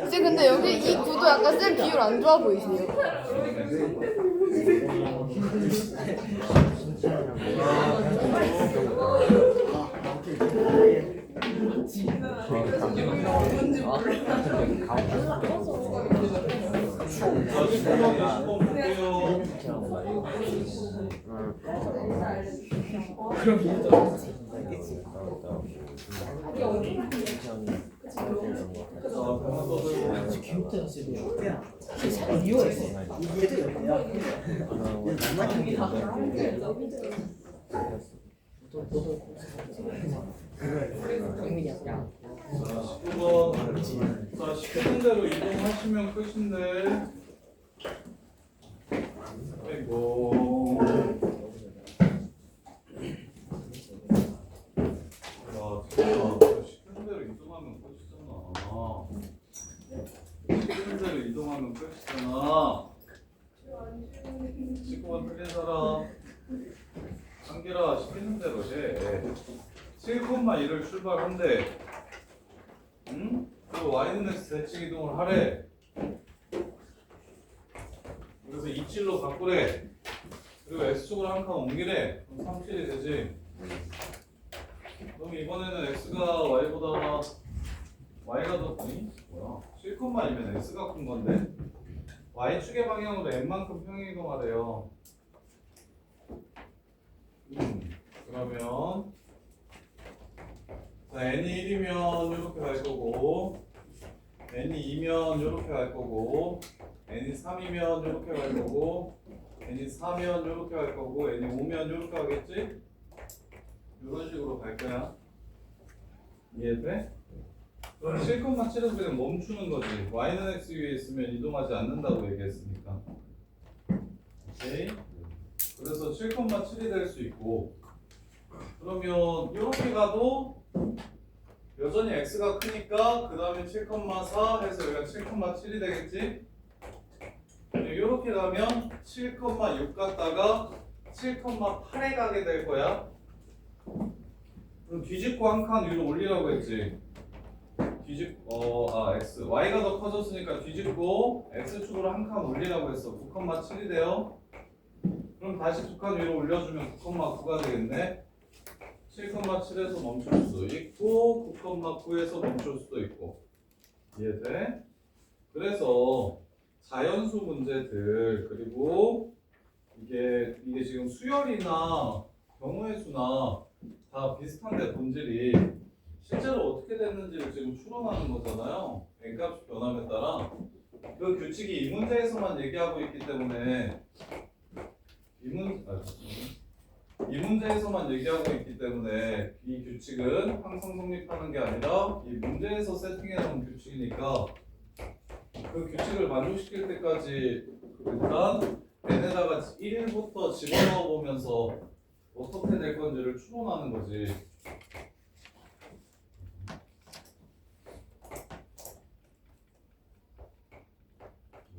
이제 근데 여기 이 구도 약간 쌤 비율 안 좋아 보이세요? 자, 시키는 대로 이동하시면 끝인데. 아이고. 야, 진짜 시키는 대로 이동하면 끝이잖아. 시키는 대로 이동하면 끝이잖아. 친구가 틀린 사람. 한기라 시키는 대로 해. 7,1을 출발한대. 응? 그리고 y는 x 대칭 이동을 하래. 그래서 27로 바꾸래. 그리고 x축으로 한 칸 옮기래. 그럼 37이 되지. 그럼 이번에는 x가 y보다 y가 더 아니? 뭐야? 7,2면 x가 큰 건데 y축의 방향으로 n만큼 평행 이동하래요. 그러면 자, n이 1이면 이렇게 갈 거고 n이 2면 이렇게 갈 거고 n이 3이면 이렇게 갈 거고 n이 4면 이렇게 갈 거고 n이 5면 이렇게 가겠지? 이런 식으로 갈 거야. 이해돼? 그럼 7,7에서 그냥 멈추는 거지. y는 x 위에 있으면 이동하지 않는다고 얘기했으니까. 오케이? 그래서 7,7이 될 수 있고 그러면 이렇게 가도 여전히 x가 크니까 그 다음에 7,4 해서 여기가 7,7이 되겠지? 이렇게 가면 7,6 갔다가 7,8에 가게 될 거야. 그럼 뒤집고 한 칸 위로 올리라고 했지. x y가 더 커졌으니까 뒤집고 x축으로 한 칸 올리라고 했어. 9,7이 돼요. 그럼 다시 두 칸 위로 올려주면 9,9가 되겠네. 7,7에서 멈출 수도 있고 9,9에서 멈출 수도 있고. 이해돼? 그래서 자연수 문제들 그리고 이게 지금 수열이나 경우의 수나 다 비슷한데 본질이 실제로 어떻게 됐는지를 지금 추론하는 거잖아요. n값이 변함에 따라 그 규칙이 이 문제에서만 얘기하고 있기 때문에 이 문제에서만 얘기하고 있기 때문에 이 규칙은 항상 성립하는 게 아니라 이 문제에서 세팅해 놓은 규칙이니까 그 규칙을 만족시킬 때까지 일단 n에다가 1부터 집어넣어 보면서 어떻게 될 건지를 추론하는 거지.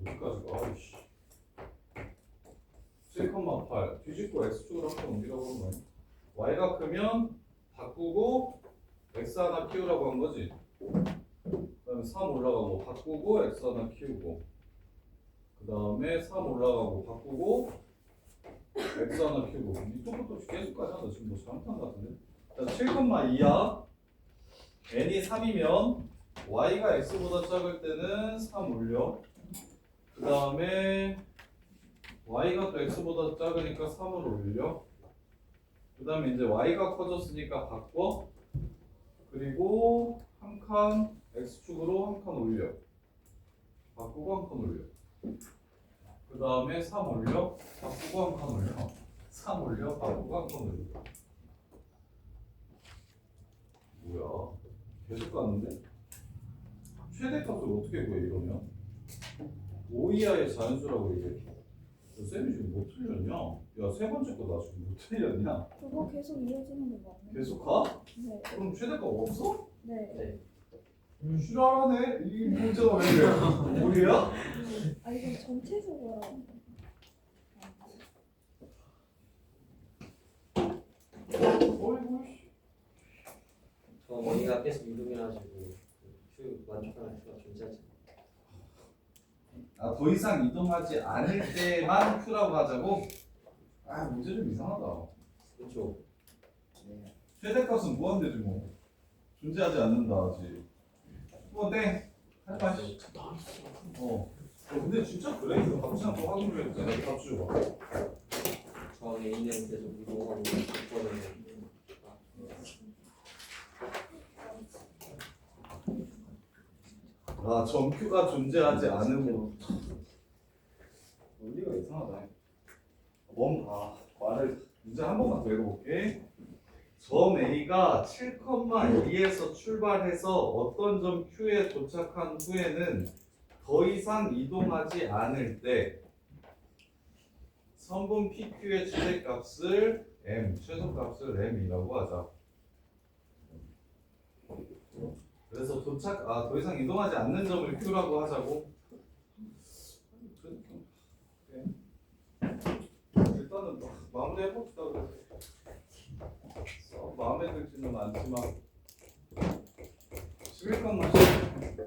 어디까지 가? 아이씨. 7,8 뒤집고 x축으로 한번 옮기라고 한 거야. y가 크면 바꾸고 x 하나 키우라고 한 거지. 그 다음에 3 올라가고 바꾸고 x 하나 키우고 그 다음에 3 올라가고 바꾸고 x 하나 키우고 이쪽부터 계속 가잖아. 너 지금 뭐 잘못한 거 같은데? 자, 7,2야. n이 3이면 y가 x보다 작을 때는 3 올려. 그 다음에 y가 또 x보다 작으니까 3을 올려. 그 다음에 이제 y가 커졌으니까 바꿔. 그리고 한 칸 x축으로 한 칸 올려. 바꾸고 한 칸 올려. 그 다음에 3 올려. 바꾸고 한 칸 올려. 3 올려. 바꾸고 한 칸 올려. 뭐야? 계속 가는데? 최대값을 어떻게 구해 이러면? 5 이하의 자연수라고 얘기해. 쌤이 지금 뭐 틀렸냐? 야, 세 번째 거 나 지금 뭐 틀렸냐? 그거 계속 이어지는 거 맞나요? 계속 가? 네. 그럼 최대값 없어? 네. 싫어하네. 이 문제가 왜 이래? 우리야? 아 이건 전체적으로. 어이구. 저 머리가 계속 이동해가지고 그 만족하는 수가 존재하지 않아요. 더 이상 이동하지 않을 때만 Q라고 하자고? 문제 좀 이상하다. 그렇죠. 네. 최대값은 무한대지 뭐. 존재하지 않는다 하지. 땡. 할말 근데 진짜 그래? 이거 답지 않고 확인을 해도 돼. 답 줘봐. 저 A는 계속 이동하고 있거든요. 점 Q가 존재하지 않으므로. 논리가 이상하다. 말을 문제 한 번만 더 읽어볼게. 점 A가 7,2에서 출발해서 어떤 점 Q에 도착한 후에는 더 이상 이동하지 않을 때 선분 PQ의 최대값을 M, 최소값을 M이라고 하자. 그래서 더 이상 이동하지 않는 점을 Q라고 하자고. 일단은 마무리해봅시다. 마음에 들지는 않지만 11칸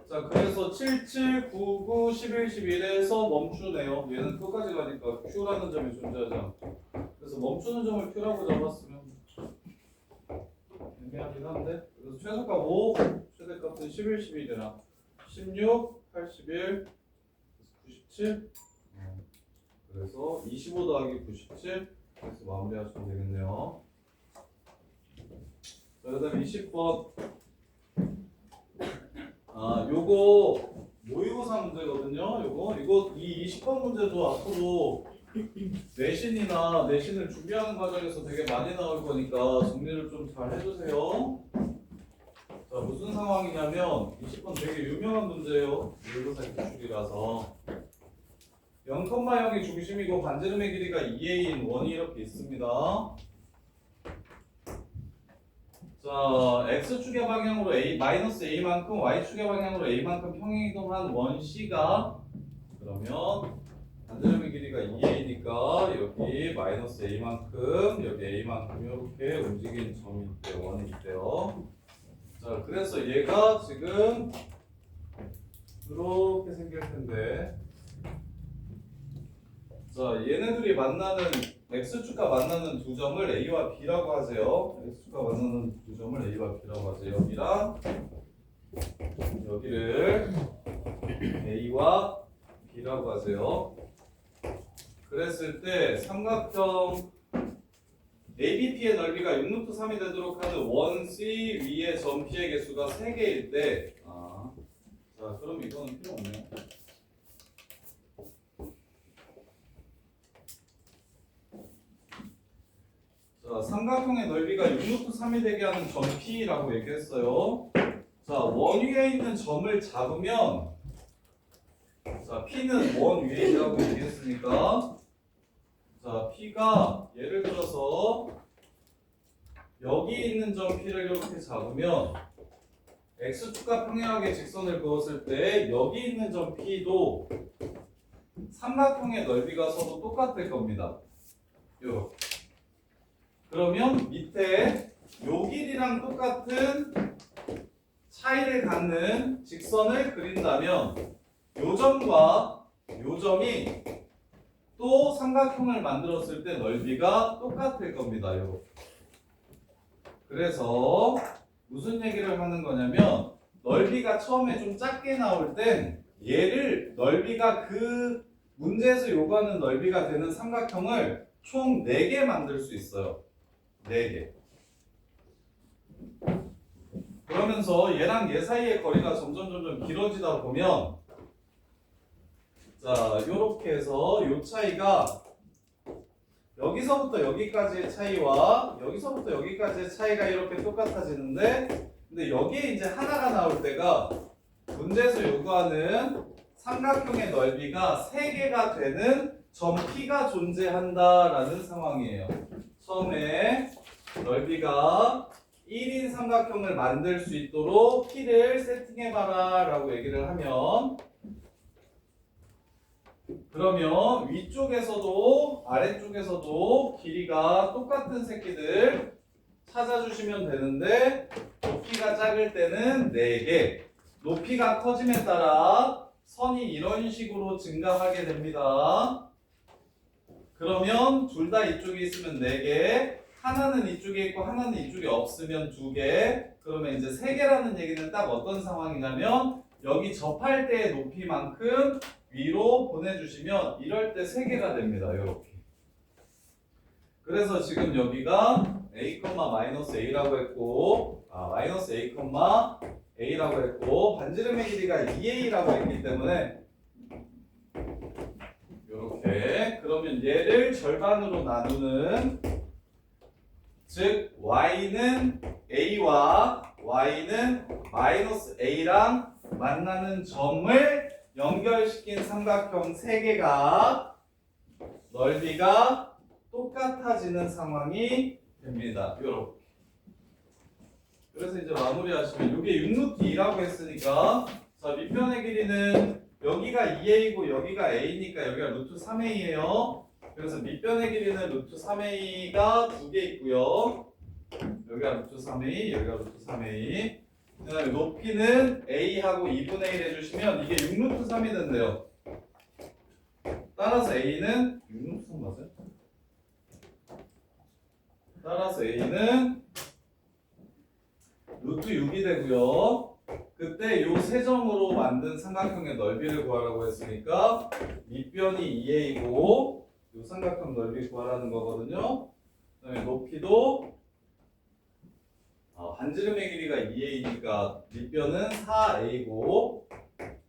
자, 그래서 7, 7, 9, 9, 11, 11에서 멈추네요. 얘는 끝까지 가니까 Q라는 점이 존재하지 않고. 그래서 멈추는 점을 Q라고 잡았으면 애매하긴 한데. 그래서 최소값 5, 최대값은 11, 11이랑 16, 81, 97. 그래서 25 더하기 97. 그래서 마무리하시면 되겠네요. 자, 그 다음에 20번. 요거 모의고사 문제거든요. 이 20번 문제도 앞으로 내신을 준비하는 과정에서 되게 많이 나올 거니까 정리를 좀 잘 해주세요. 자, 무슨 상황이냐면 20번 되게 유명한 문제예요. 모의고사 기출이라서 0,0이 중심이고 반지름의 길이가 2a인 원이 이렇게 있습니다. 자, x축의 방향으로 -a만큼 y축의 방향으로 a만큼 평행이동한 원C가 그러면 반지름의 길이가 2a니까 여기 -a만큼 여기 a만큼 이렇게 움직이는 점이 있대요. 원이 있대요. 자, 그래서 얘가 지금 이렇게 생길 텐데 자, 얘네들이 만나는 x축과 만나는 두 점을 a와 b라고 하세요. x축과 만나는 두 점을 a와 b라고 하세요. 여기를 a와 b라고 하세요. 그랬을 때 삼각형 ABP의 넓이가 6루트 3이 되도록 하는 원 C 위의 점 P의 개수가 3개일 때 자, 그럼 이거는 필요 없네요. 자, 삼각형의 넓이가 6루트 3이 되게 하는 점 P라고 얘기했어요. 자, 원 위에 있는 점을 잡으면 자, P는 원 위에 있다고 얘기했으니까 자, P가 예를 들어서 여기 있는 점 P를 이렇게 잡으면 X축과 평행하게 직선을 그었을 때 여기 있는 점 P도 삼각형의 넓이가 서로 똑같을 겁니다. 요렇게. 그러면 밑에 요 길이랑 똑같은 차이를 갖는 직선을 그린다면 요 점과 요 점이 또 삼각형을 만들었을 때 넓이가 똑같을 겁니다. 요렇게. 그래서 무슨 얘기를 하는 거냐면 넓이가 처음에 좀 작게 나올 땐 얘를 넓이가 그 문제에서 요구하는 넓이가 되는 삼각형을 총 4개 만들 수 있어요. 4개. 그러면서 얘랑 얘 사이의 거리가 점점 길어지다 보면 자, 요렇게 해서 요 차이가 여기서부터 여기까지의 차이와 여기서부터 여기까지의 차이가 이렇게 똑같아지는데 근데 여기에 이제 하나가 나올 때가 문제에서 요구하는 삼각형의 넓이가 3개가 되는 점 P가 존재한다라는 상황이에요. 처음에 넓이가 1인 삼각형을 만들 수 있도록 P를 세팅해봐라 라고 얘기를 하면 그러면 위쪽에서도 아래쪽에서도 길이가 똑같은 새끼들 찾아주시면 되는데 높이가 작을 때는 4개 높이가 커짐에 따라 선이 이런 식으로 증가하게 됩니다. 그러면 둘 다 이쪽에 있으면 4개, 하나는 이쪽에 있고 하나는 이쪽에 없으면 2개. 그러면 이제 3개라는 얘기는 딱 어떤 상황이냐면 여기 접할 때의 높이만큼 위로 보내주시면 이럴 때 3개가 됩니다. 이렇게. 그래서 지금 여기가 a,-a라고 했고 마이너스 a,a라고 했고 반지름의 길이가 2a라고 했기 때문에 이렇게 그러면 얘를 절반으로 나누는 즉 y는 a와 y는 마이너스 a랑 만나는 점을 연결시킨 삼각형 3개가 넓이가 똑같아지는 상황이 됩니다. 요렇게. 그래서 이제 마무리하시면 이게 6루트2라고 했으니까 자 밑변의 길이는 여기가 2a고 여기가 a니까 여기가 루트 3a예요. 그래서 밑변의 길이는 루트 3a가 2개 있고요. 여기가 루트 3a, 여기가 루트 3a. 그 다음에 높이는 a하고 2분의 1 해주시면 이게 6루트 3이 된대요. 따라서 a는 6루트 3 맞아요? 따라서 a는 루트 6이 되고요. 그때 요 세 점으로 만든 삼각형의 넓이를 구하라고 했으니까 밑변이 2a이고 요 삼각형 넓이 구하라는 거거든요. 그다음에 높이도 반지름의 길이가 2a니까 밑변은 4a고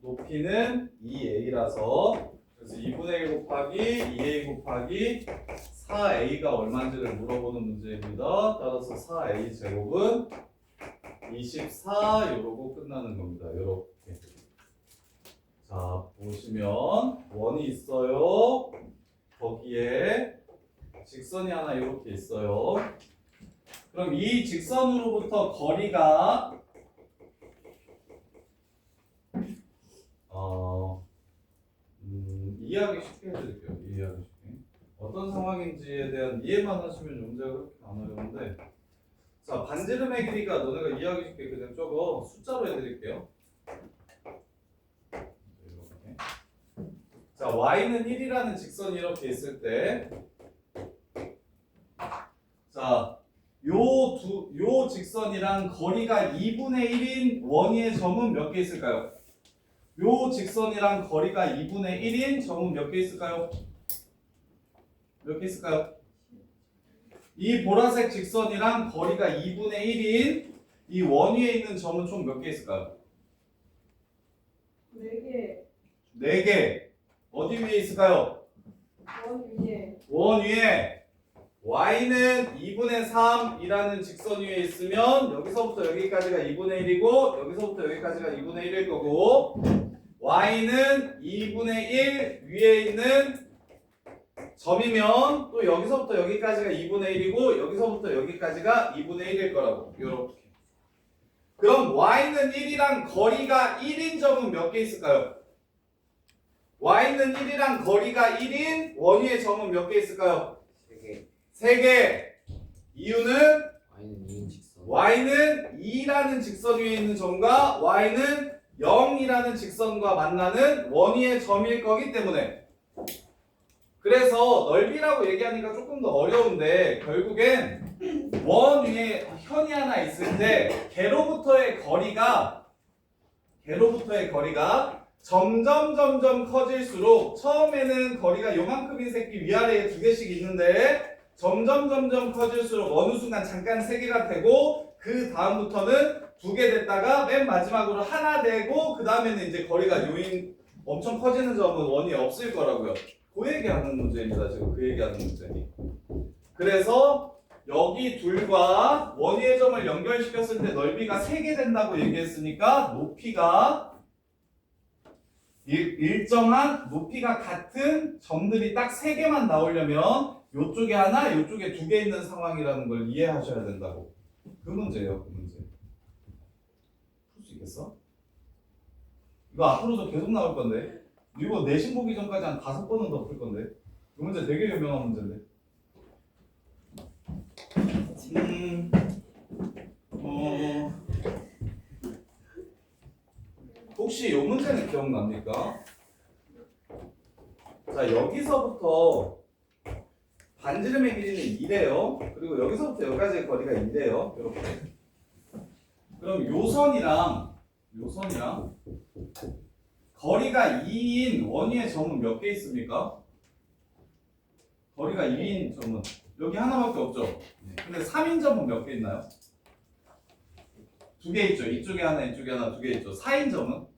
높이는 2a라서 그래서 2분의 1 곱하기 2a 곱하기 4a가 얼마인지를 물어보는 문제입니다. 따라서 4a 제곱은 24 이러고 끝나는 겁니다. 이렇게. 자 보시면 원이 있어요. 거기에 직선이 하나 이렇게 있어요. 그럼 이 직선으로부터 거리가 이해하기 쉽게 해드릴게요. 이해하기 쉽게. 어떤 상황인지에 대한 이해만 하시면 문제가 그렇게 안 어려운데 자 반지름의 길이가 너네가 이해하기 쉽게 그냥 적어 숫자로 해드릴게요. 이렇게. 자 y는 1이라는 직선이 이렇게 있을 때 자 요 직선이랑 거리가 2분의 1인 원위의 점은 몇 개 있을까요? 요 직선이랑 거리가 2분의 1인 점은 몇 개 있을까요? 몇 개 있을까요? 이 보라색 직선이랑 거리가 2분의 1인 이 원위에 있는 점은 총 몇 개 있을까요? 4개. 4개. 어디 위에 있을까요? 원 위에. 원 위에 y는 2분의 3이라는 직선 위에 있으면 여기서부터 여기까지가 2분의 1이고 여기서부터 여기까지가 2분의 1일 거고 y는 2분의 1 위에 있는 점이면 또 여기서부터 여기까지가 2분의 1이고 여기서부터 여기까지가 2분의 1일 거라고 이렇게. 그럼 y는 1이랑 거리가 1인 점은 몇 개 있을까요? y는 1이랑 거리가 1인 원위의 점은 몇 개 있을까요? 3개. 3개. 이유는 y는 2인 직선. y는 2라는 직선 위에 있는 점과 y는 0이라는 직선과 만나는 원위의 점일 거기 때문에. 그래서 넓이라고 얘기하니까 조금 더 어려운데 결국엔 원 위에 현이 하나 있을 때 개로부터의 거리가 점점 커질수록 처음에는 거리가 요만큼인 새끼 위아래에 2개씩 있는데 점점 커질수록 어느 순간 잠깐 3개가 되고 그 다음부터는 2개 됐다가 맨 마지막으로 하나 되고 그 다음에는 이제 거리가 요인 엄청 커지는 점은 원이 없을 거라고요. 그 얘기하는 문제입니다. 지금 그 얘기하는 문제. 그래서 여기 둘과 원위의 점을 연결시켰을 때 넓이가 3개 된다고 얘기했으니까 높이가 일정한 높이가 같은 점들이 딱 3개만 나오려면 이쪽에 하나, 이쪽에 2개 있는 상황이라는 걸 이해하셔야 된다고. 그 문제예요, 그 문제. 풀 수 있겠어? 이거 앞으로도 계속 나올 건데. 이거 내신 보기 전까지 한 5번은 더 풀 건데. 이 문제 되게 유명한 문제인데. 혹시 이 문제는 기억납니까? 자, 여기서부터 반지름의 길이는 2래요. 그리고 여기서부터 여기까지의 거리가 2래요. 이렇게. 그럼 요선이랑 거리가 2인 원위의 점은 몇 개 있습니까? 거리가 2인 점은 여기 하나밖에 없죠? 근데 3인 점은 몇 개 있나요? 2개 있죠. 이쪽에 하나, 이쪽에 하나, 2개 있죠. 4인 점은?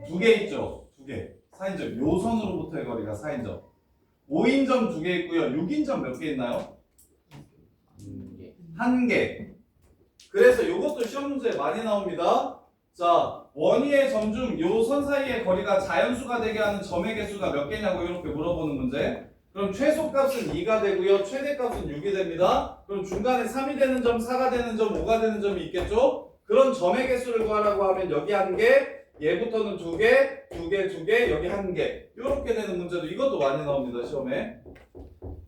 2개 있죠. 2개. 4인점. 요선으로부터의 거리가 4인점. 5인점 2개 있고요. 6인점 몇 개 있나요? 1개. 그래서 이것도 시험 문제에 많이 나옵니다. 자, 원위의 점 중 요 선 사이의 거리가 자연수가 되게 하는 점의 개수가 몇 개냐고 이렇게 물어보는 문제. 그럼 최소값은 2가 되고요. 최대값은 6이 됩니다. 그럼 중간에 3이 되는 점, 4가 되는 점, 5가 되는 점이 있겠죠? 그런 점의 개수를 구하라고 하면 여기 1개, 얘부터는 2개, 2개, 2개, 여기 1개. 이렇게 되는 문제도 이것도 많이 나옵니다, 시험에.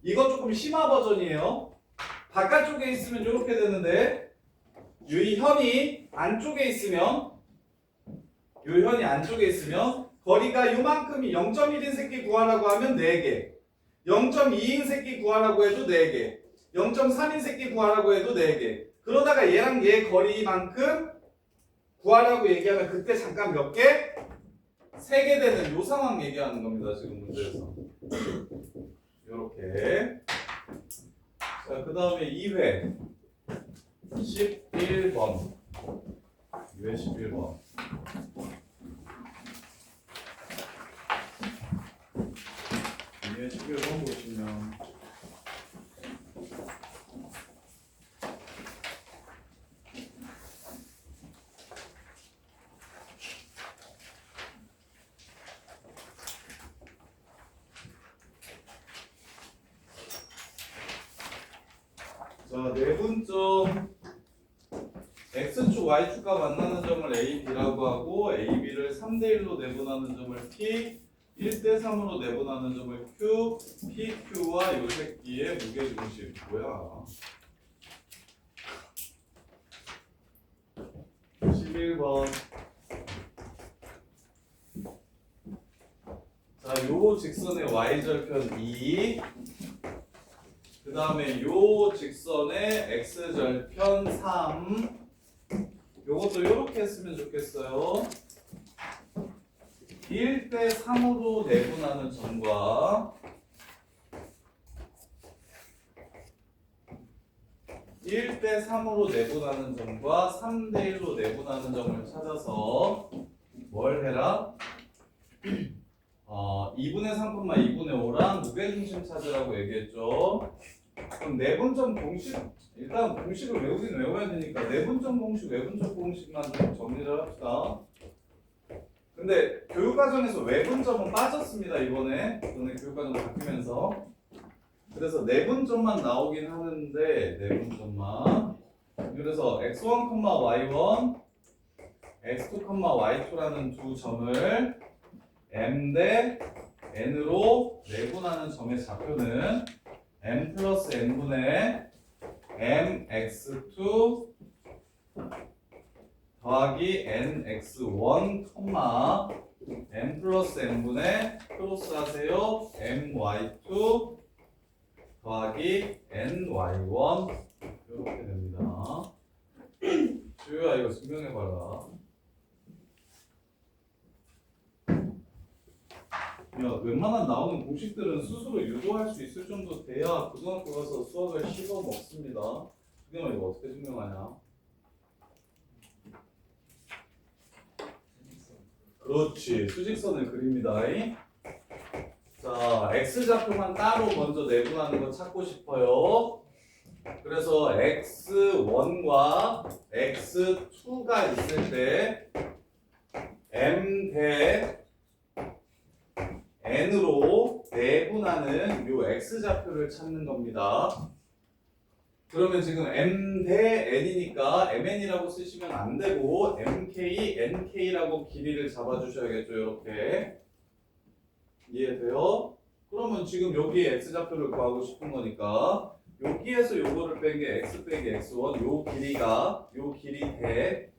이거 조금 심화 버전이에요. 바깥쪽에 있으면 이렇게 되는데 이 현이 안쪽에 있으면 거리가 요만큼이 0.1인 새끼 구하라고 하면 4개, 0.2인 새끼 구하라고 해도 4개, 0.3인 새끼 구하라고 해도 4개. 그러다가 얘랑 얘 거리만큼 구하라고 얘기하면 그때 잠깐 몇 개? 3개 되는 요 상황 얘기하는 겁니다. 지금 문제에서. 요렇게. 자, 그 다음에 2회 11번. 2회 11번. 이게 11번 보시면 자, 내분점 X축, Y축과 만나는 점을 A, B라고 하고 A, B를 3대1로 내분하는 점을 P, 1대3으로 내분하는 점을 Q, PQ와 요 새끼의 무게중심 뭐야? 11번. 자, 요 직선의 Y절편 2, 그 다음에 요 직선의 X절편 3. 요것도 이렇게 했으면 좋겠어요. 1대3으로 내분하는 점과 1대3으로 내분하는 점과 3대1로 내분하는 점을 찾아서 뭘 해라? 2분의 3, 2분의 5랑 무게중심 찾으라고 얘기했죠. 그럼 내분점 공식, 일단 공식을 외우긴 외워야 되니까 내분점 공식, 외분점 공식만 좀 정리를 합시다. 근데 교육과정에서 외분점은 빠졌습니다. 이번에 교육과정 바뀌면서. 그래서 내분점만 나오긴 하는데 내분점만. 그래서 x1, y1, x2, y2라는 두 점을 m 대 n으로 내분하는 점의 좌표는 m 플러스 n분의 mx2 더하기 nx1, m 플러스 n분의 크로스 하세요 my2 더하기 ny1 이렇게 됩니다. 주효야 이거 증명해봐라. 야, 웬만한 나오는 공식들은 스스로 유도할 수 있을 정도 돼야 고등학교 가서 수학을 씹어 먹습니다. 그러면 이거 어떻게 증명하냐? 그렇지, 수직선을 그립니다. 자, x좌표만 따로 먼저 내분하는 거 찾고 싶어요. 그래서 x1과 x2가 있을 때 m 대 n으로 내분하는 요 x좌표를 찾는 겁니다. 그러면 지금 m 대 n이니까 mn이라고 쓰시면 안 되고 mk, nk라고 길이를 잡아주셔야겠죠. 이렇게 이해돼요? 그러면 지금 여기에 x좌표를 구하고 싶은 거니까 여기에서 요거를 뺀 게 x 빼기 x1 요 길이가 요 길이 대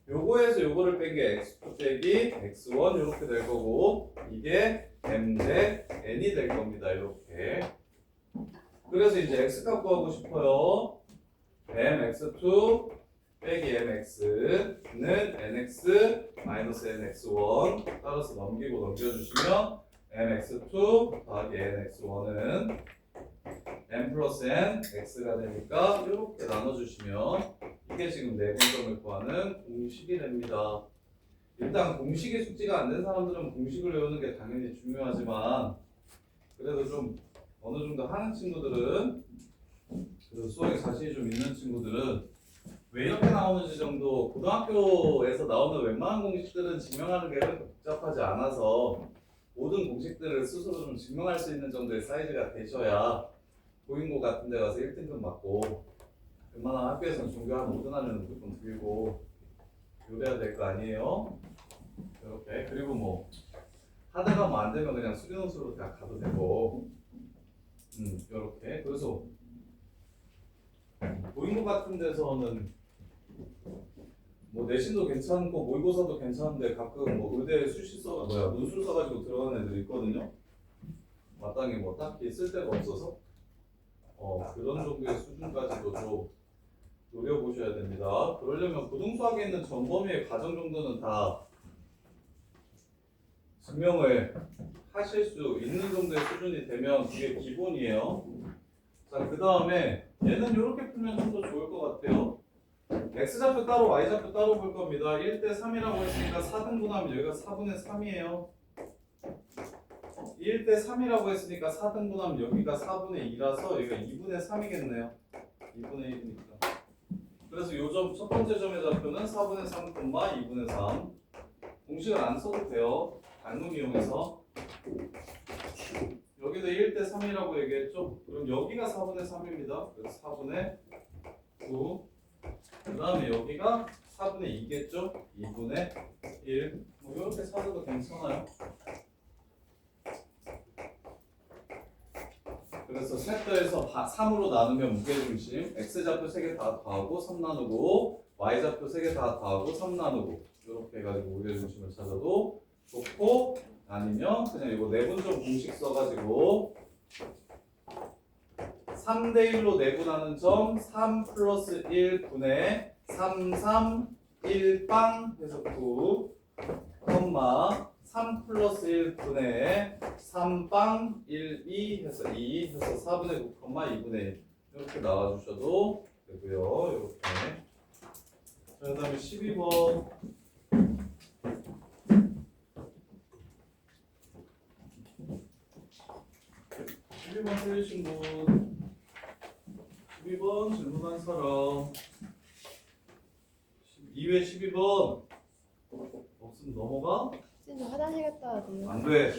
요거에서 요거를 뺀 게 x2 빼기 x1 이렇게 될 거고 이게 m 대 n이 될 겁니다. 이렇게. 그래서 이제 x값 구하고 싶어요. mx2 빼기 mx는 nx 마이너스 nx1 따라서 넘기고 넘겨주시면 mx2 더하기 nx1은 m 플러스 n x가 되니까 이렇게 나눠주시면 이게 지금 내분점을 구하는 공식이 됩니다. 일단 공식이 숙지가 안 된 사람들은 공식을 외우는 게 당연히 중요하지만 그래도 좀 어느 정도 하는 친구들은 그래도 수학에 자신이 좀 있는 친구들은 왜 이렇게 나오는지 정도 고등학교에서 나오는 웬만한 공식들은 증명하는 게 그렇게 복잡하지 않아서 모든 공식들을 스스로 좀 증명할 수 있는 정도의 사이즈가 되셔야 고인고 같은 데 가서 1등급 맞고 웬만한 학교에서는 종교 한 5등 하면 무조건 들고 요래야 될 거 아니에요? 이렇게. 그리고 뭐 하다가 뭐 안 되면 그냥 수련수로 그냥 가도 되고 이렇게. 그래서 고인고 같은 데서는 뭐 내신도 괜찮고 모의고사도 괜찮은데 가끔 뭐 의대 수시서 논술 써가지고 들어가는 애들 있거든요. 마땅히 뭐 딱히 쓸 데가 없어서 그런 정도의 수준까지도 좀 노려보셔야 됩니다. 그러려면 고등수학에 있는 전범위의 과정 정도는 다 증명을 하실 수 있는 정도의 수준이 되면 그게 기본이에요. 자, 그 다음에 얘는 이렇게 풀면 좀 더 좋을 것 같아요. x좌표 따로 y좌표 따로 볼 겁니다. 1대 3이라고 했으니까 4등분하면 여기가 4분의 3이에요. 1대 3이라고 했으니까 4등분하면 여기가 4분의 2라서 여기가 2분의 3이겠네요. 2분의 1이니까. 그래서 요 점, 첫 번째 점의 좌표는 4분의 3, 2분의 3. 공식을 안 써도 돼요. 단문 이용해서. 여기도 1대 3이라고 얘기했죠? 그럼 여기가 4분의 3입니다. 그래서 4분의 9. 그 다음에 여기가 4분의 2겠죠? 2분의 1. 뭐 이렇게 찾아도 괜찮아요. 그래서 셋더에서 3으로 나누면 무게중심 x좌표 3개 다 더하고 3 나누고 y좌표 3개 다 더하고 3 나누고 이렇게 해가지고 무게중심을 찾아도 좋고 아니면 그냥 이거 내분점 공식 써가지고 3대 1로 내분하는 점 3 플러스 1 분의 3, 3, 1빵 해서 9 콤마 3 플러스 1 분의 3빵 1, 2 해서 2 해서 4분의 9, 2분의 1 이렇게 나와주셔도 되고요. 이렇게. 자, 그 다음에 12번. 12번 틀리신 분. 12번 질문한 사람. 2회 12번. 없으면 넘어가? 진짜 화장실 갔다 와야 돼요. 안 돼.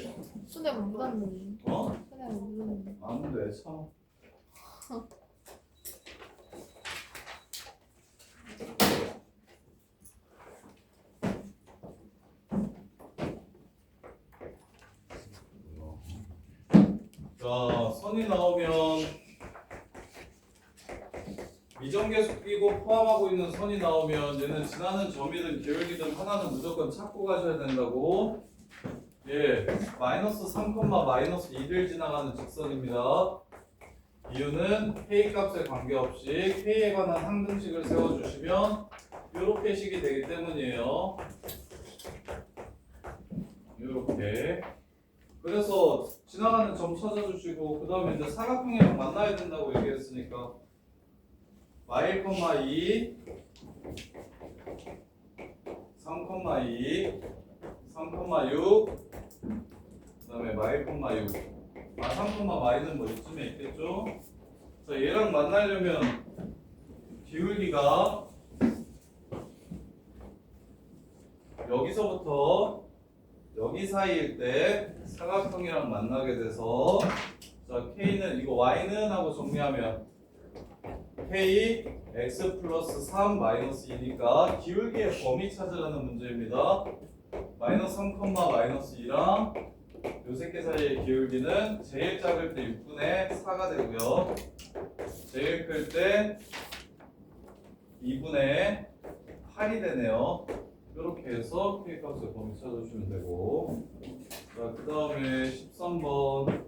손에 못 묻었는데. 어? 손에 못 묻었는데. 안 돼. 참. 자, 선이 나오면 미정계수 끼고 포함하고 있는 선이 나오면 얘는 지나는 점이든 기울기든 하나는 무조건 찾고 가셔야 된다고. 예, 마이너스 3, 마이너스 2를 지나가는 직선입니다. 이유는 k 값에 관계없이 k에 관한 항등식을 세워주시면 이렇게 식이 되기 때문이에요. 이렇게. 그래서 지나가는 점 찾아주시고 그 다음에 이제 사각형이랑 만나야 된다고 얘기했으니까 y, 2 3,2 3,6 그 다음에 y, 6 3, y는 뭐 이쯤에 있겠죠? 자, 얘랑 만나려면 기울기가 여기서부터 여기 사이일 때 사각형이랑 만나게 돼서 자, k는 이거 y는 하고 정리하면 k x 플러스 3 마이너스 2니까 기울기의 범위 찾으라는 문제입니다. 마이너스 3, 마이너스 2랑 요 새끼 사이의 기울기는 제일 작을 때 6분의 4가 되고요. 제일 클 때 2분의 8이 되네요. 이렇게 해서 K값의 범위 찾아주시면 되고. 자, 그 다음에 13번.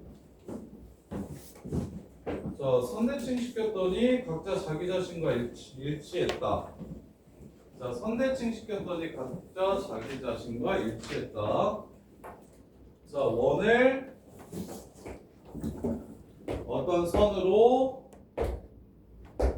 자, 선대칭 시켰더니 각자 자기 자신과 일치했다. 자, 선대칭 시켰더니 각자 자기 자신과 일치했다. 자, 원을 어떤 선으로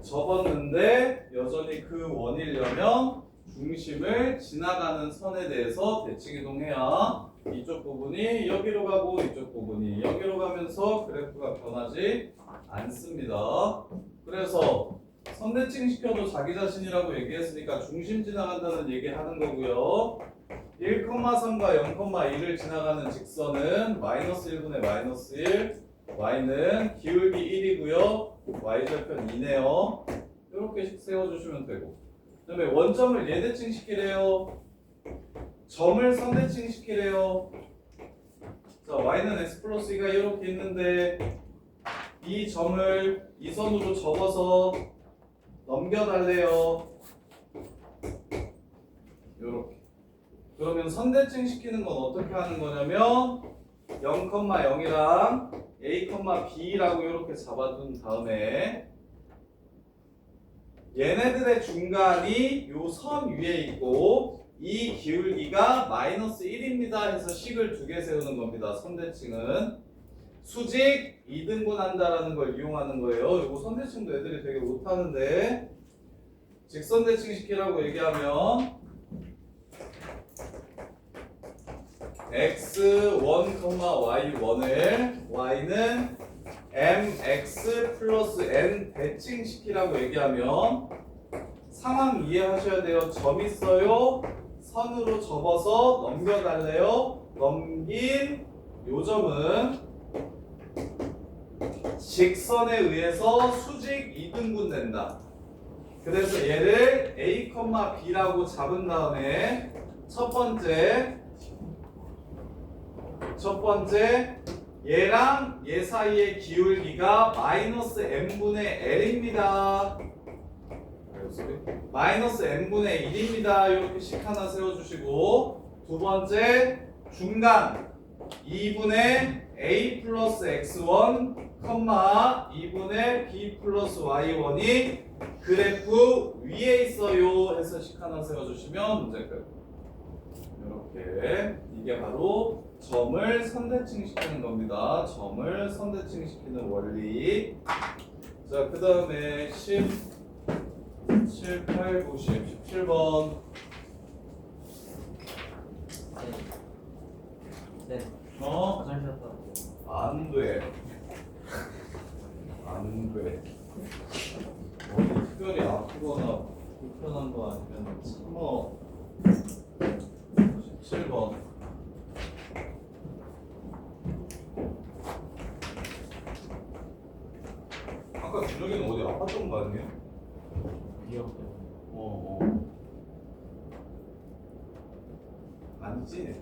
접었는데 여전히 그 원이려면 중심을 지나가는 선에 대해서 대칭이동해야 이쪽 부분이 여기로 가고 이쪽 부분이 여기로 가면서 그래프가 변하지 않습니다. 그래서 선대칭 시켜도 자기 자신이라고 얘기했으니까 중심 지나간다는 얘기 하는 거고요. 1,3과 0,1을 지나가는 직선은 마이너스 1분의 마이너스 1, y는 기울기 1이고요. y절편 2네요. 이렇게 세워주시면 되고. 그 다음에 원점을 예대칭 시키래요. 점을 선대칭 시키래요. 자, y는 x 플러스 2가 이렇게 있는데 이 점을 이 선으로 접어서 넘겨달래요. 요렇게. 그러면 선대칭 시키는 건 어떻게 하는 거냐면 0,0이랑 a, b라고 이렇게 잡아둔 다음에 얘네들의 중간이 요 선 위에 있고 이 기울기가 마이너스 1입니다 해서 식을 두 개 세우는 겁니다. 선대칭은 수직 2등분 한다라는 걸 이용하는 거예요. 이거 선대칭도 애들이 되게 못하는데 직선대칭 시키라고 얘기하면 x1, y1을 y는 mx 플러스 n 대칭 시키라고 얘기하면 상황 이해하셔야 돼요. 점 있어요. 선으로 접어서 넘겨달래요. 넘긴 요 점은 직선에 의해서 수직 2등분 된다. 그래서 얘를 a, b라고 잡은 다음에 첫 번째 얘랑 얘 사이의 기울기가 마이너스 n분의 l입니다. 마이너스 n분의 1입니다. 이렇게 식 하나 세워주시고 두 번째 중간 2분의 a 플러스 x1, 2분의 b 플러스 y1이 그래프 위에 있어요 해서 식 하나 세워주시면 문제 끝. 이렇게 이게 바로 점을 선대칭 시키는 겁니다. 점을 선대칭 시키는 원리. 자, 그 다음에 7, 8, 9, 10, 17번. 네. 화장실 갔다 올게요. 안 돼. 안 돼. 어디 특별히 아프거나 불편한 거 아니면 참어. 17번. 아까 준혁이는 어디 아팠던 거 아니에요? 비염 때문에. 아니지?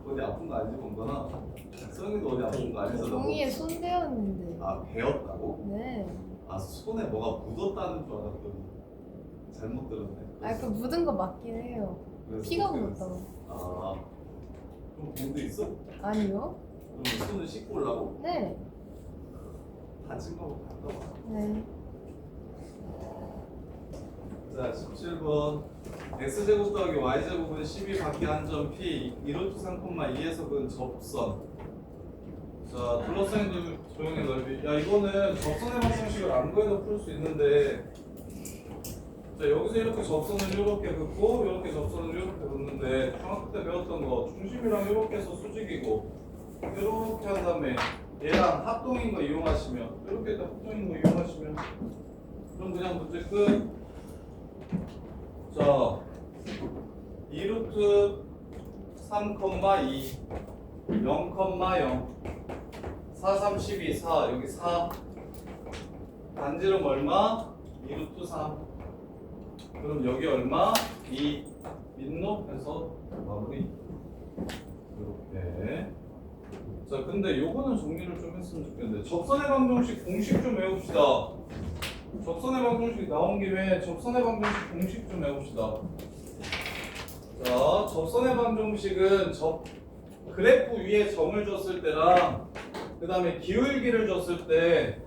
어디 아픈 거 아니지 본거나? 수영이도 어디 아픈 거 아니잖아. 종이에 손 대었는데. 아, 배웠다고? 네. 아, 손에 뭐가 묻었다는 줄 알았더니 잘못 들었네. 아, 그 묻은 거 맞긴 해요. 그래서 피가 그렇게 묻었다고. 됐어. 아, 그럼 본드 있어? 아니요? 그럼 손을 씻고 오려고? 네. 다친 거고 갔다 와. 네. 자, 17번. x제곱 더하기 y제곱은 12 밖에 한 점 p 1루트 3,2에서 그은 접선. 자, 둘러싸인 조형의 넓이. 야, 이거는 접선의 방정식을 안 구해도 풀 수 있는데, 자, 여기서 이렇게 접선을 이렇게 긋고 이렇게 접선을 이렇게 긋는데 중학교 때 배웠던 거 중심이랑 이렇게 해서 수직이고 이렇게 한 다음에 얘랑 합동인 거 이용하시면 이렇게 해서 합동인 거 이용하시면 그럼 그냥 문제 끝. 자, 2루트 3,2 0,0 4, 3, 12, 4 여기 4 반지름 얼마? 2루트 3 그럼 여기 얼마? 2 민노해서 마무리 이렇게. 자, 근데 요거는 정리를 좀 했으면 좋겠는데 접선의 방정식 공식 좀 외웁시다. 접선의 방정식 나온 김에 접선의 방정식 공식 좀 해봅시다. 자, 접선의 방정식은 그래프 위에 점을 줬을 때랑 그 다음에 기울기를 줬을 때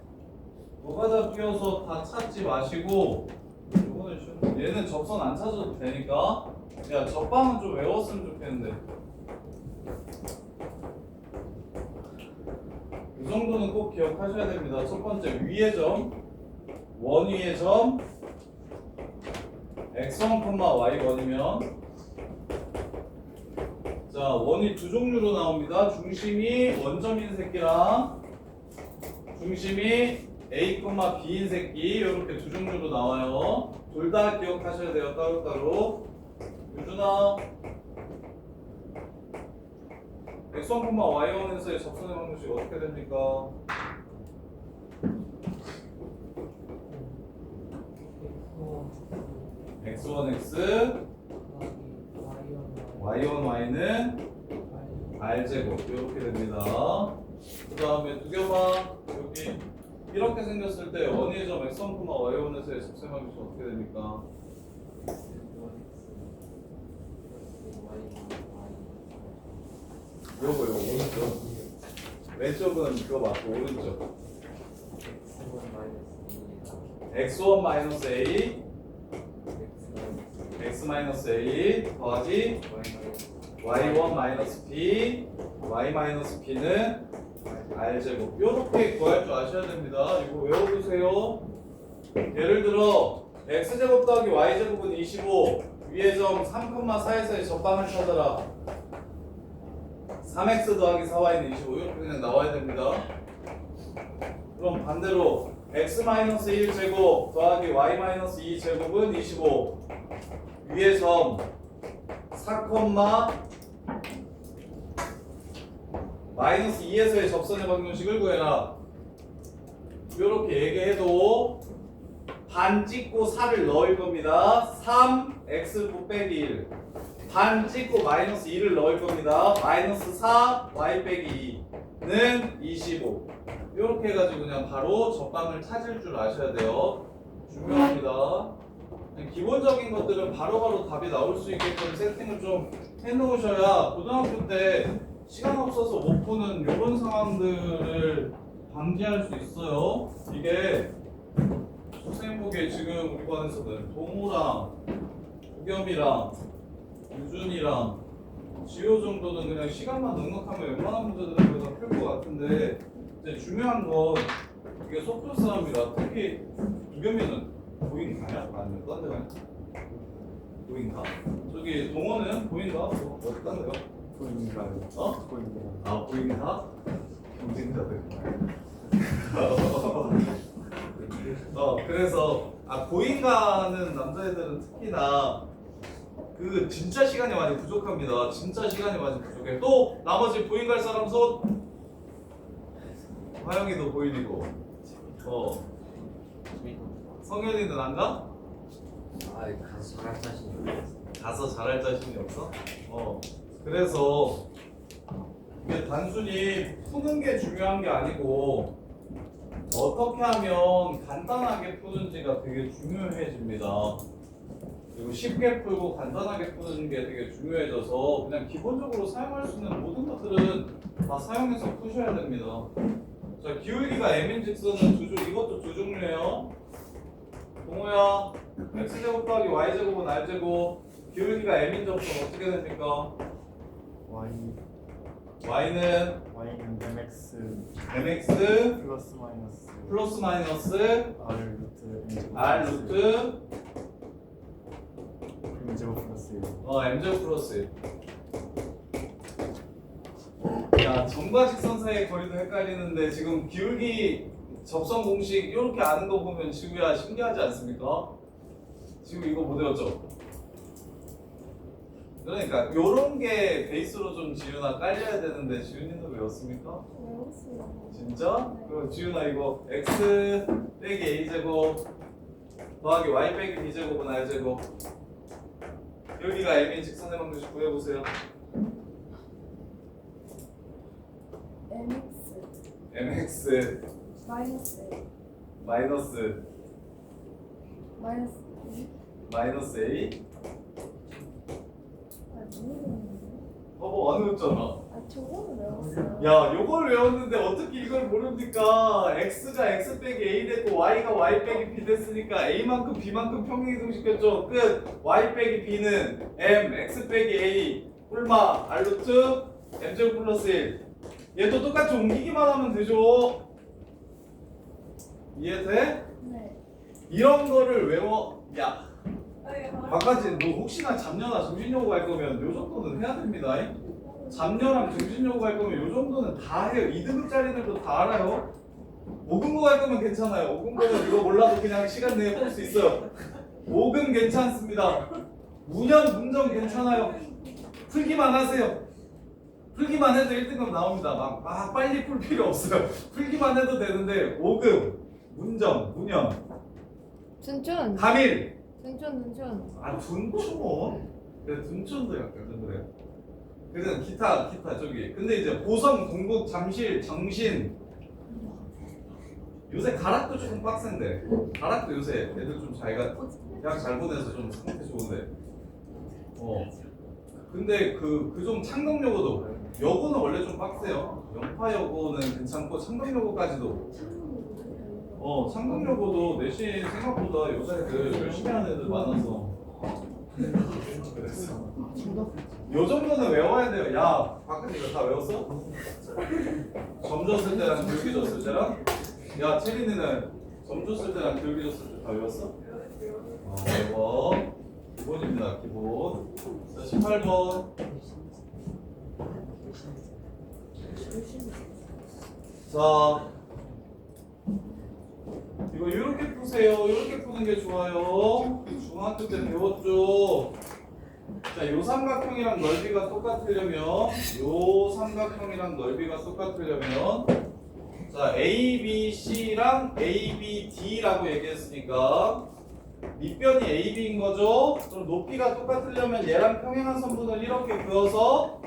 노가다 끼워서 다 찾지 마시고 얘는 접선 안 찾아도 되니까 야 접방은 좀 외웠으면 좋겠는데 이 정도는 꼭 기억하셔야 됩니다. 첫 번째 위의 점 원위의 점 x1, y1이면 자 원이 두 종류로 나옵니다. 중심이 원점인 새끼랑 중심이 A, B인 새끼 이렇게 두 종류로 나와요. 둘 다 기억하셔야 돼요. 따로따로. 유준아 x1, y1에서의 접선의 방정식 어떻게 됩니까? x1x y1 y는 r제곱 이렇게 됩니다. 그 다음에 두겨봐 여기 이렇게 생겼을 때 원위의 점 x1, y1에서의 접선의 방정식 어떻게 됩니까? 요거 오른쪽 왼쪽은 그거 맞고 오른쪽 x1 a x a 더하기 y1 b y b는 r제곱 요렇게 구할 줄 아셔야 됩니다. 이거 외워두세요. 예를 들어 x제곱 더하기 y제곱은 25 위의 점 3,4에서의 접방을 찾아라 3x 더하기 4y는 25 이렇게 그냥 나와야 됩니다. 그럼 반대로 x-1제곱 더하기 y-2제곱은 25 위의 점 4, -2에서의 접선의 방정식을 구해라. 이렇게 얘기해도 반 찍고 4를 넣을 겁니다. 3x 빼기 1 반 찍고 -2를 넣을 겁니다. -4 y 빼기 2는 25 이렇게 해가지고 그냥 바로 접방을 찾을 줄 아셔야 돼요. 중요합니다. 기본적인 것들은 바로바로 답이 나올 수 있게끔 세팅을 좀 해놓으셔야 고등학교 때 시간 없어서 못 푸는 이런 상황들을 방지할 수 있어요. 이게 선생님 보기에 지금 우리 반에서는 동우랑 우겸이랑 유준이랑 지효 정도는 그냥 시간만 넉넉하면 웬만한 문제들은 거의 다풀 것 같은데 이제 중요한 건 이게 속도 싸움이라 특히 우겸이는 보인가요? 아니면 딴 데 가요? 보인가? 저기 동호는 보인가? 어디 딴 데요? 보인가요? 어? 보인가요? 아 보인가? 경쟁자들 그래서 보인가는 남자애들은 특히나 그 진짜 시간이 많이 부족합니다. 진짜 시간이 많이 부족해. 또 나머지 보인가 할 사람 손. 화영이도 보인이고 성현이는 안 가? 가서 잘할 자신이 없어. 가서 잘할 자신이 없어? 그래서 이게 단순히 푸는 게 중요한 게 아니고 어떻게 하면 간단하게 푸는지가 되게 중요해집니다. 그리고 쉽게 풀고 간단하게 푸는 게 되게 중요해져서 그냥 기본적으로 사용할 수 있는 모든 것들은 다 사용해서 푸셔야 됩니다. 자, 기울기가 m인즉선은 이것도 두 종류예요. 동호야, x제곱 더하기 y제곱은 r제곱. 기울기가 m인 접선 어떻게 됩니까? y는 mx 플러스 마이너스 r 루트 m제곱 플러스 m제곱 플러스 야, 점과 직선 사이의 거리도 헷갈리는데 지금 기울기 접선 공식 이렇게 아는 거 보면 지우야 신기하지 않습니까? 지금 이거 못 외웠죠? 그러니까 요런 게 베이스로 좀 지윤아 깔려야 되는데 지윤이는 외웠습니까? 외웠습니다. 진짜? 그럼 지윤아 이거 x 빼기 a제곱 더하기 y 빼기 b제곱은 r제곱 여기가 m인 직선의 방정식 구해보세요. mx mx 마이너스 마이너스 마이너스 마이너스 A. 모르겠는데. 봐봐 안 외웠잖아. 저거는 외웠어요. 야, 요걸 외웠는데 어떻게 이걸 모릅니까? x가 x 빼기 a 됐고 y가 y 빼기 b 됐으니까 a만큼 b만큼 평행이동시켰죠. 끝. y 빼기 b는 m x 빼기 a 뿔마 r 루트 m 제곱 플러스 1. 얘도 똑같이 옮기기만 하면 되죠. 이해돼? 네. 이런 거를 외워. 야, 아니, 바깥에 너 혹시나 잡녀나 정신요구 할 거면 요 정도는 해야 됩니다. 잡녀랑 정신요구 할 거면 요 정도는 다 해요. 2등급짜리들도 다 알아요. 5금고 할 거면 괜찮아요. 5금고는 이거 몰라도 그냥 시간 내에 풀 수 있어요. 5금 괜찮습니다. 문현, 문정 괜찮아요. 풀기만 하세요. 풀기만 해도 1등급 나옵니다. 막 빨리 풀 필요 없어요. 풀기만 해도 되는데 5금, 문정, 문현, 둔촌. 감일. 둔촌. 아 둔촌? 그래 둔촌도 약간 좀 그래요. 그래서 기타 저기. 근데 이제 고성, 동국, 잠실, 정신. 요새 가락도 조금 빡센데. 가락도 요새 애들 좀 대학 잘 보내서 좀 상태 좋은데. 근데 그 좀 창덕여고도 여고는 원래 좀 빡세요. 영파여고는 괜찮고 창덕여고까지도. 창덕여고도 내신 생각보다 여자애들 열심히 하는 애들 많아서. 그래서 요 정도는 외워야 돼요. 야, 박근혜 이거 다 외웠어? 점 줬을 때랑 기울기 줬을 때랑. 야, 채린이는 점 줬을 때랑 기울기 줬을 때 다 외웠어? 외워. 기본입니다. 기본. 자, 18번. 자, 이거 이렇게 푸세요. 이렇게 푸는 게 좋아요. 중학교 때 배웠죠. 자, 요 삼각형이랑 넓이가 똑같으려면, 요 삼각형이랑 넓이가 똑같으려면, 자, ABC랑 ABD라고 얘기했으니까 밑변이 AB인 거죠. 그럼 높이가 똑같으려면 얘랑 평행한 선분을 이렇게 그어서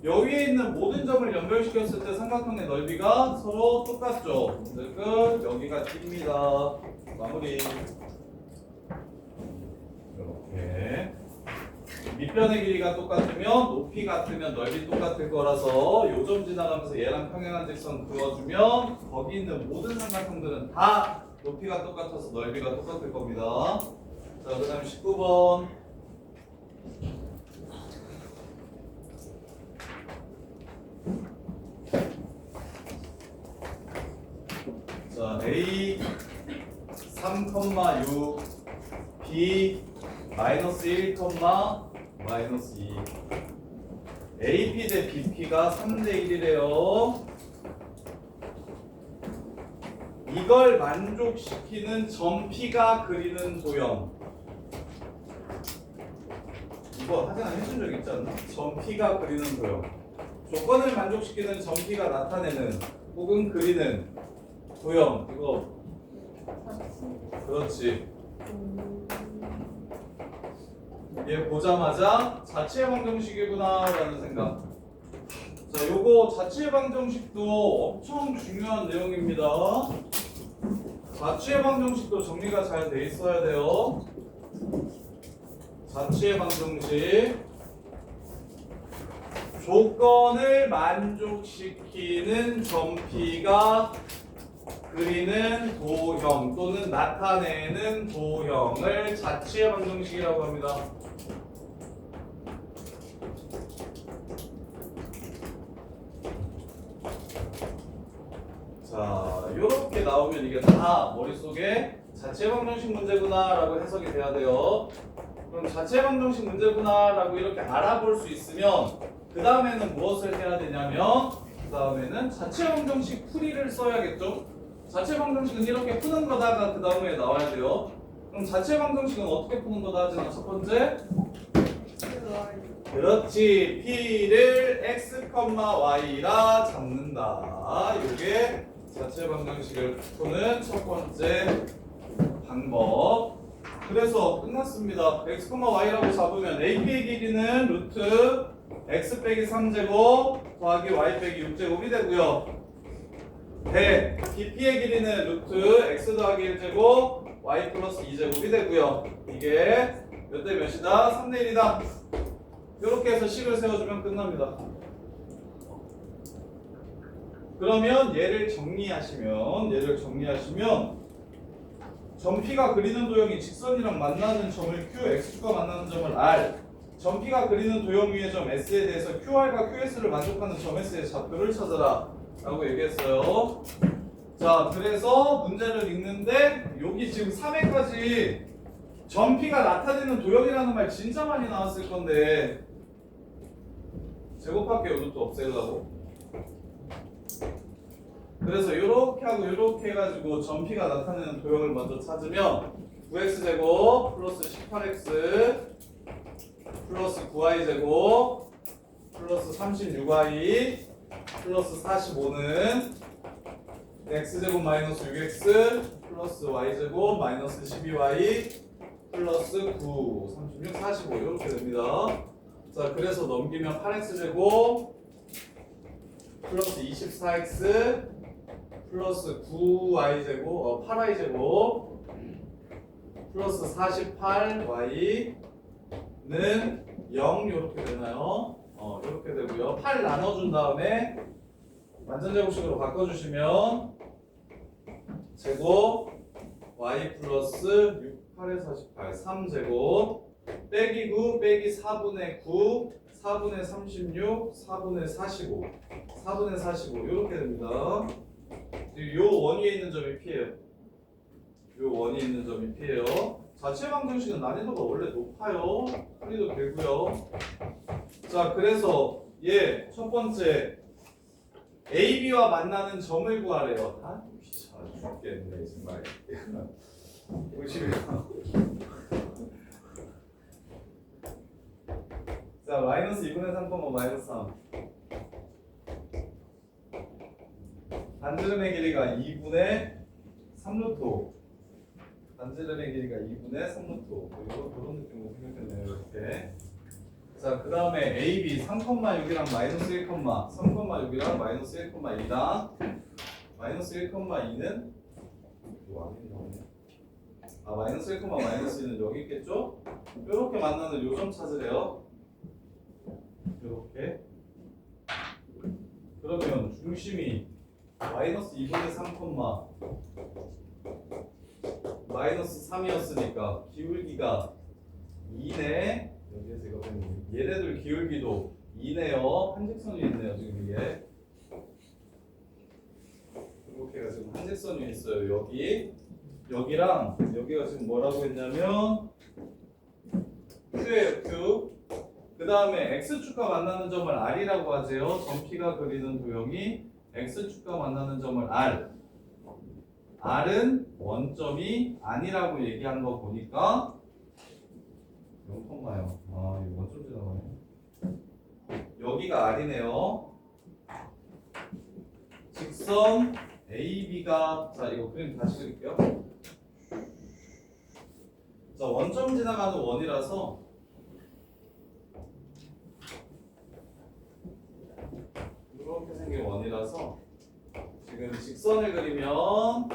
여기에 있는 모든 점을 연결시켰을 때 삼각형의 넓이가 서로 똑같죠. 끝. 여기가 D입니다. 마무리. 이렇게 밑변의 길이가 똑같으면 높이 같으면 넓이 똑같을 거라서 요점 지나가면서 얘랑 평행한 직선 그어주면 거기 있는 모든 삼각형들은 다 높이가 똑같아서 넓이가 똑같을 겁니다. 자, 그 다음 19번. 자, A 3,6 B 마이너스 1, 마이너스 2. AP 대 BP가 3대 1이래요. 이걸 만족시키는 점 P가 그리는 도형. 이거 하나 해준 적 있지 않나? 점 P가 그리는 도형. 조건을 만족시키는 점 P가 나타내는 혹은 그리는 도형. 이거 그렇지. 얘 보자마자 자체 방정식이구나 라는 생각. 자, 요거 자체 방정식도 엄청 중요한 내용입니다. 자체 방정식도 정리가 잘 돼 있어야 돼요. 자체 방정식. 조건을 만족시키는 점 P가 그리는 도형 또는 나타내는 도형을 자체 방정식이라고 합니다. 자, 이렇게 나오면 이게 다 머릿속에 자체 방정식 문제구나 라고 해석이 돼야 돼요. 그럼 자체 방정식 문제구나 라고 이렇게 알아볼 수 있으면 그 다음에는 무엇을 해야 되냐면 그 다음에는 자체 방정식 풀이를 써야겠죠. 자체 방정식은 이렇게 푸는 거다가 그 다음에 나와야 돼요. 그럼 자체 방정식은 어떻게 푸는 거다 하지만 첫 번째 그렇지. P를 x, y라 잡는다. 이게 자체 방정식을 푸는 첫 번째 방법. 그래서 끝났습니다. x, y라고 잡으면 AP의 길이는 루트 x 빼기 3제곱 더하기 y 빼기 6제곱이 되고요. BP의 길이는 루트 x 더하기 1제곱 y 플러스 2제곱이 되고요. 이게 몇 대 몇이다? 3대 1이다. 이렇게 해서 식을 세워주면 끝납니다. 그러면 얘를 정리하시면 점 P가 그리는 도형이 직선이랑 만나는 점을 Q, X축과 만나는 점을 R, 점 P가 그리는 도형 위의 점 S에 대해서 QR과 QS를 만족하는 점 S의 좌표를 찾아라 라고 얘기했어요. 자, 그래서 문제를 읽는데 여기 지금 3회까지 점 P가 나타내는 도형이라는 말 진짜 많이 나왔을 건데 제곱할게요. 이것도 없애려고. 그래서 이렇게 하고 이렇게 해가지고 점 P가 나타내는 도형을 먼저 찾으면 9x제곱 플러스 18x 플러스 9y제곱 플러스 36y 플러스 45는 x제곱 마이너스 6x 플러스 y제곱 마이너스 12y 플러스 9, 36, 45 이렇게 됩니다. 자, 그래서 넘기면 8x제곱 플러스 24x 플러스 9y제곱 8y제곱 플러스 48y는 0 이렇게 되나요? 이렇게 되고요. 8 나눠준 다음에 완전제곱식으로 바꿔주시면 제곱 y 플러스 6, 8에 48 3제곱 빼기 9 빼기 4분의 9 4분의 36 4분의 45 4분의 45 이렇게 됩니다. 요 원위에 있는 점이 P예요. 요 원위에 있는 점이 P예요. 자체 방정식은 난이도가 원래 높아요. 풀이도 되고요. 자, 그래서 얘 첫 번째 A, B와 만나는 점을 구하래요. 아, 귀찮아 죽겠네 정말. 50이요. 자, 마이너스 2분의 3, 마이너스 3. 반지름의 길이가 2분의 3루트 5. 반지름의 길이가 2분의 3루트 5. 이런 느낌으로 생각했네요. 이렇게. 자, 그 다음에 AB 3,6이랑 마이너스 1, 3,6이랑 마이너스 1,2랑 마이너스 1,2는 마이너스 1, 마이너스 2는 여기 있겠죠? 이렇게 만나는 요점 찾으래요. 이렇게. 그러면 중심이 마이너스 2분의 3, 마이너스 3이었으니까 기울기가 2네. 여기에서 이거 때문에 얘네들 기울기도 2네요. 한직선이 있네요. 지금 이게 이렇게 해서 한직선이 있어요. 여기랑 여기가 지금 뭐라고 했냐면 Q예요. Q. 그 다음에 X축과 만나는 점을 R이라고 하세요. 점 P가 그리는 도형이 X축과 만나는 점을 R. R은 원점이 아니라고 얘기한 거 보니까 0,0요. 아, 이거 원점 지나가네. 여기가 R이네요. 직선 AB가, 자, 이거 그림 다시 그릴게요. 자, 원점 지나가는 원이라서 이렇게 생긴 원이라서 지금 직선을 그리면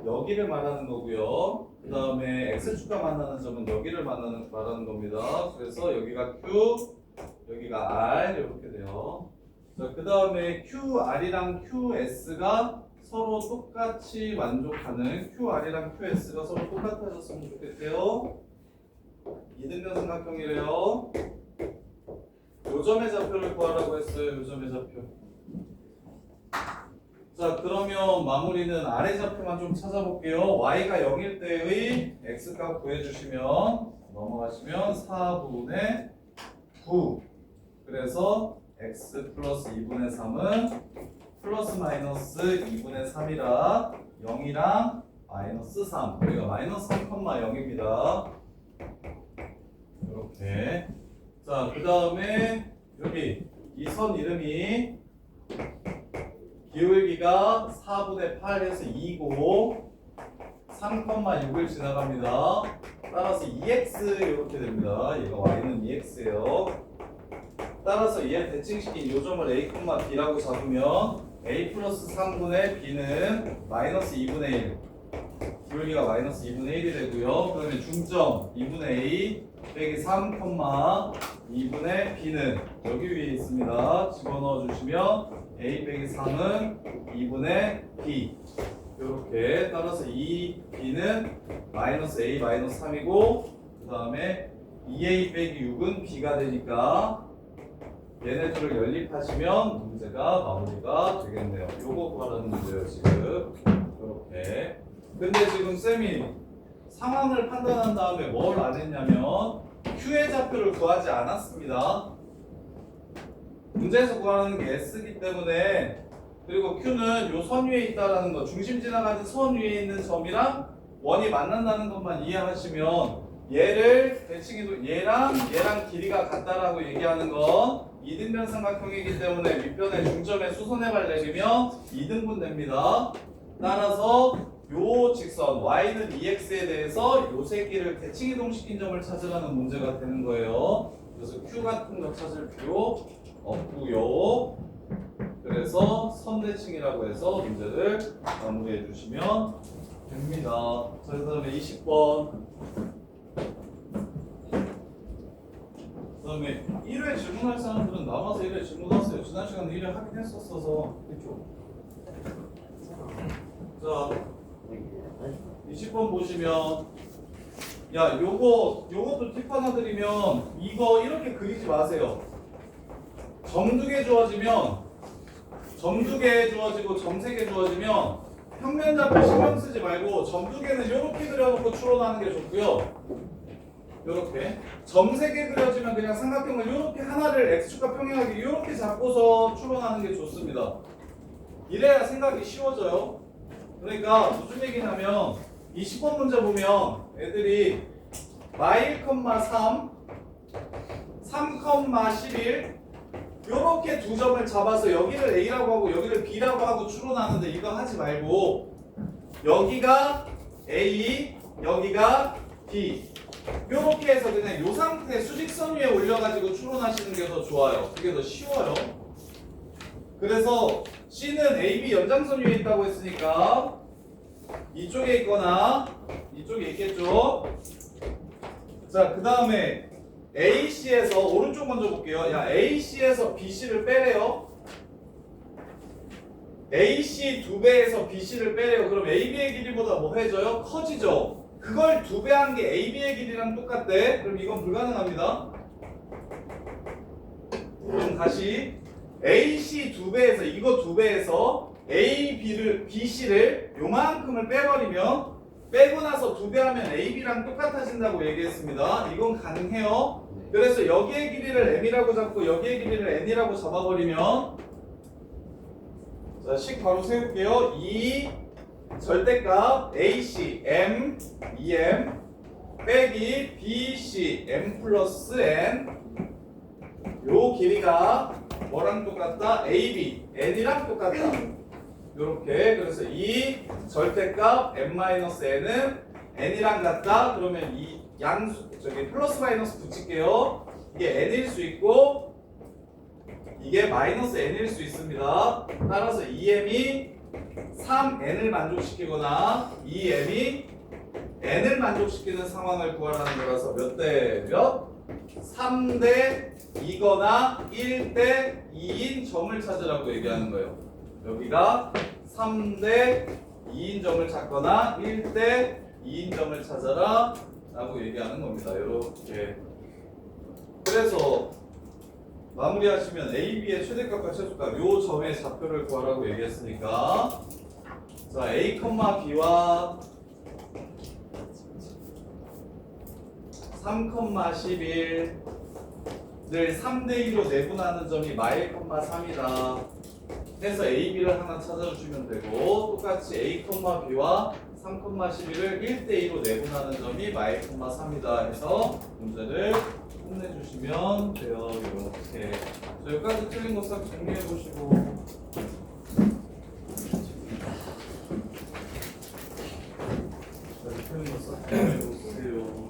여기를 말하는 거고요. 그 다음에 X축과 만나는 점은 여기를 말하는 겁니다. 그래서 여기가 Q, 여기가 R 이렇게 돼요. 자, 그 다음에 QR이랑 QS가 서로 똑같이 만족하는 QR이랑 QS가 서로 똑같아졌으면 좋겠대요. 이등변 삼각형이래요. 요점의 좌표를 구하라고 했어요. 요점의 좌표. 자, 그러면 마무리는 아래 좌표만 좀 찾아볼게요. y가 0일 때의 x값 구해주시면 넘어가시면 4분의 9. 그래서 x 플러스 2분의 3은 플러스 마이너스 2분의 3이라 0이랑 마이너스 3. 여기가 마이너스 3,0입니다. 이렇게. 자, 그 다음에 여기 이 선 이름이 기울기가 4분의 8에서 2고 3,6을 지나갑니다. 따라서 2x 이렇게 됩니다. 얘가 y는 2x예요. 따라서 얘 대칭시킨 요점을 a, b라고 잡으면 a 플러스 3분의 b는 마이너스 2분의 1. 여기가 마이너스 2분의 1이 되고요. 그 다음에 중점 2분의 A 빼기 3, 2분의 B는 여기 위에 있습니다. 집어넣어 주시면 A 빼기 3은 2분의 B. 이렇게 따라서 이 B는 마이너스 A 마이너스 3이고 그 다음에 2A 빼기 6은 B가 되니까 얘네 둘을 연립하시면 문제가 마무리가 되겠네요. 요거 구하라는 문제예요 지금. 이렇게. 근데 지금 쌤이 상황을 판단한 다음에 뭘 안 했냐면 Q의 좌표를 구하지 않았습니다. 문제에서 구하라는 게 S이기 때문에 그리고 Q는 요 선 위에 있다라는 거 중심 지나가는 선 위에 있는 점이랑 원이 만난다는 것만 이해하시면 얘를 대칭해도 얘랑 길이가 같다라고 얘기하는 건 이등변 삼각형이기 때문에 밑변의 중점에 수선의 발 내리면 2등분 됩니다. 따라서 요 직선 y는 2x에 대해서 요 새끼를 대칭 이동시킨 점을 찾으라는 문제가 되는 거예요. 그래서 q 같은 거 찾을 필요 없고요. 그래서 선대칭이라고 해서 문제를 마무리해 주시면 됩니다. 자, 그 다음에 20번. 그 다음에 1회 질문할 사람들은 남아서 1회 질문하세요. 지난 시간에 1회 하긴 했었어서. 그렇죠? 자, 20번 보시면 야 요것도 팁 하나 드리면 이거 이렇게 그리지 마세요. 점 2개 주어지면 점 2개 주어지고 점 3개 주어지면 평면 잡고 신경 쓰지 말고 점 2개는 이렇게 그려놓고 추론하는 게 좋고요. 이렇게 점 3개 그려지면 그냥 삼각형을 이렇게 하나를 x축과 평행하게 이렇게 잡고서 추론하는 게 좋습니다. 이래야 생각이 쉬워져요. 그러니까 무슨 얘기냐면 20번 문제 보면 애들이 마1,3 3,11 요렇게 두 점을 잡아서 여기를 A라고 하고 여기를 B라고 하고 추론하는데 이거 하지 말고 여기가 A, 여기가 B 요렇게 해서 그냥 요 상태 수직선 위에 올려가지고 추론하시는 게 더 좋아요. 그게 더 쉬워요. 그래서 C는 AB 연장선 위에 있다고 했으니까 이쪽에 있거나 이쪽에 있겠죠. 자, 그 다음에 AC에서 오른쪽 먼저 볼게요. 야, AC에서 BC를 빼래요. AC 2배에서 BC를 빼래요. 그럼 AB의 길이보다 뭐 해져요? 커지죠. 그걸 2배 한 게 AB의 길이랑 똑같대. 그럼 이건 불가능합니다. 그럼 다시 AC 2배에서 이거 2배에서 BC를 요만큼을 빼버리면 빼고 나서 2배 하면 AB랑 똑같아진다고 얘기했습니다. 이건 가능해요. 그래서 여기의 길이를 M이라고 잡고 여기의 길이를 N이라고 잡아버리면 자, 식 바로 세울게요. 이 절대값 AC M, EM 빼기 BC M 플러스 N 요 길이가 뭐랑 똑같다? AB, N이랑 똑같다. 요렇게 그래서 이 절대값 M-N은 N이랑 같다. 그러면 이 양수 저기 플러스 마이너스 붙일게요. 이게 N일 수 있고 이게 마이너스 N일 수 있습니다. 따라서 2M이 3N을 만족시키거나 2M이 N을 만족시키는 상황을 구하라는 거라서 몇 대 몇? 3대 2거나 1대 2인 점을 찾으라고 얘기하는 거예요. 여기가 3대 2인 점을 찾거나 1대 2인 점을 찾아라 라고 얘기하는 겁니다. 이렇게. 그래서 마무리하시면 AB의 최대값과 최소값 요 점의 좌표를 구하라고 얘기했으니까 자 A, B와 3,11을 3대2로 내분하는 점이 마1,3이다 해서 AB를 하나 찾아주시면 되고 똑같이 A, B와 3,11을 1대2로 내분하는 점이 마1,3이다 해서 문제를 끝내주시면 돼요. 이렇게 여기까지 틀린 거 싹 정리해보시고 틀린 거 싹 정리해보세요.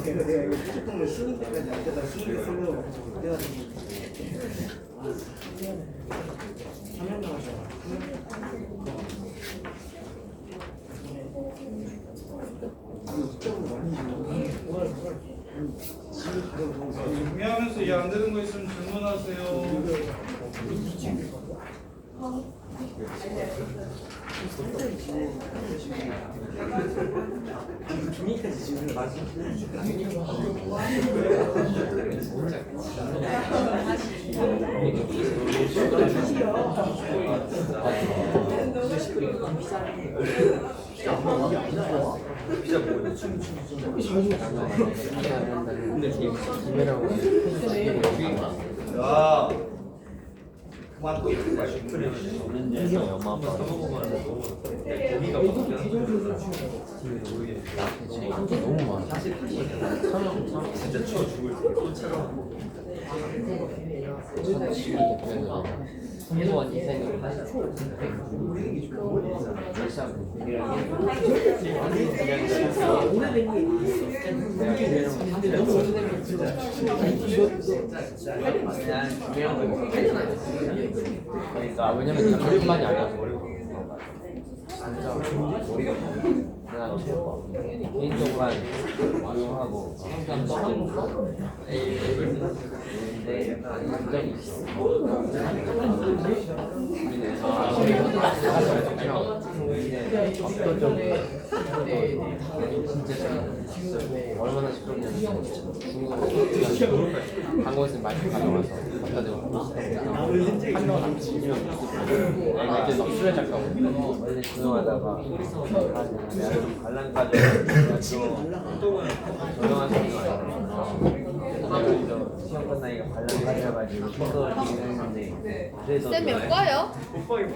내가 이거 조금 쉬는 때까지 안 되다가 쉬는 게 생각을 해가지고 화면 나와서 준비하면서 이해 안 되는 거 있으면 질문하세요. 종이까지 지금 야, 그만 또 이렇게 마시고 엄마 아빠 너무 많아. 진짜 추워 죽을 소소한 희생을 그러니까 왜냐면 당근만이 아니어서 진짜 머리가 난 개인적으로 한 조용하고 근데 굉장히 있어. 얼마나 시끄럽냐면 중국어 한국에서 많이 가져와서 갖다 대고 내가 이제 막 술에 작가고 원래 조용하다가 내가 좀 관람가져 조용한 사람이 내가 시험 끝나니까 관람가져가지고 힘들어지긴 했는데 그래도 쌤 몇 과요? 오빠 이거.